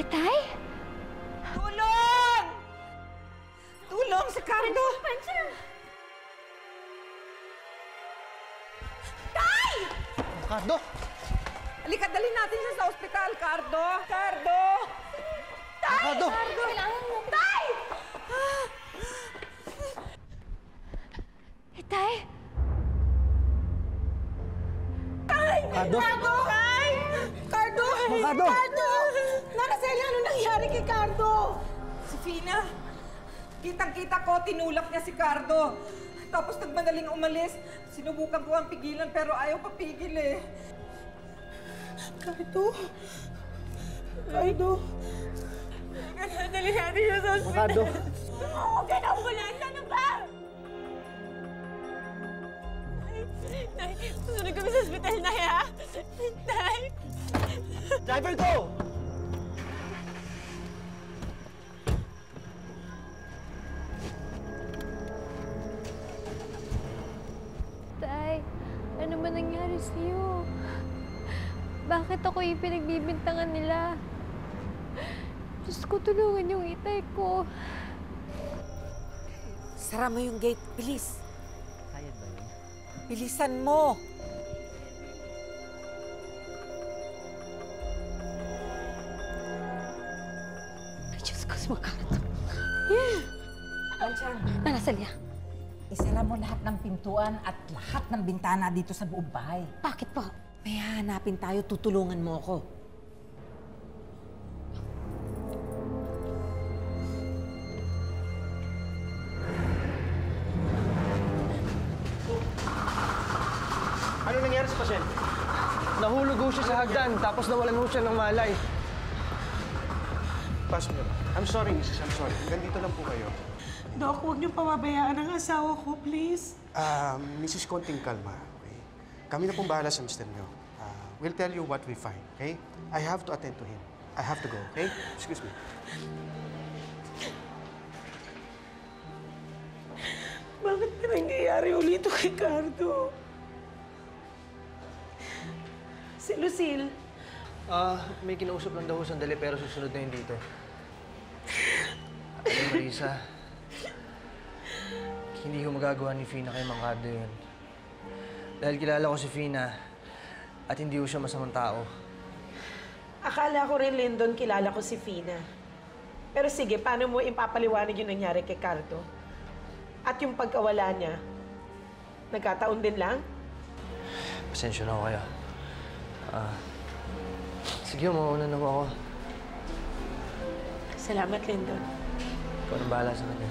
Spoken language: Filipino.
Tay? Tulong! Tulong si Cardo! Pancha! Tay! Cardo! Halika, dalhin natin siya sa ospital, Cardo! Cardo! Tay! Cardo! Kailangan mo. Tay! Tay? Tay! Cardo! Tay! Cardo! Cardo! Cardo! Nana Celia, ano nangyari kay Cardo? Si Fina. Kitang-kita ko, tinulak niya si Cardo. Tapos nagmadaling umalis. Sinubukan ko ang pigilan pero ayaw papigil eh. Cardo? Cardo? Dali natin siya sa ospital. Cardo! Huwag ka na ambulansya na ba? Nay, susunod kami sa ospital na ha? Nay! Driver ko! Tay, ano ba nangyari sa'yo? Bakit ako yung pinagbibintangan nila? Diyos ko, tulungan yung itay ko. Sara mo yung gate, bilis. Kaya ba yun? Bilisan mo! Ay, Diyos ko, sumakarto. Pansyan, Nana Celia, isara mo lahat ng pintuan at lahat ng bintana dito sa buong bahay. bakit po? May hahanapin tayo, tutulungan mo ako. Ano nangyari sa pasyente? Nahulog ho siya sa hagdan, tapos nawalan ho siya ng malay. Pasok niyo. I'm sorry, Mrs. I'm sorry. Gandito lang po kayo. Dok, huwag niyo pababayaan ang asawa ko, please. Mrs. Konting kalma, okay? Kami na pong bahala sa mister niyo. We'll tell you what we find, okay? I have to attend to him. I have to go, okay? Excuse me. Bakit na nangyayari ulit ito kay Cardo? Si Lucille, May kinausap lang daw ho sandali pero susunod na yun dito. Alam mo, Marisa, hindi ko magagawa ni Fina kay Mang Cardo yun. Dahil kilala ko si Fina at hindi ko siya masamang tao. akala ko rin, Lyndon, kilala ko si Fina. Pero sige, paano mo ipapaliwanag yung nangyari kay Cardo? At yung pagkawala niya, nagkataon din lang? Pasensya na ako kayo. Sige, mauna na po ako. Salamat, Lyndon. Ikaw na bahala sa kanya.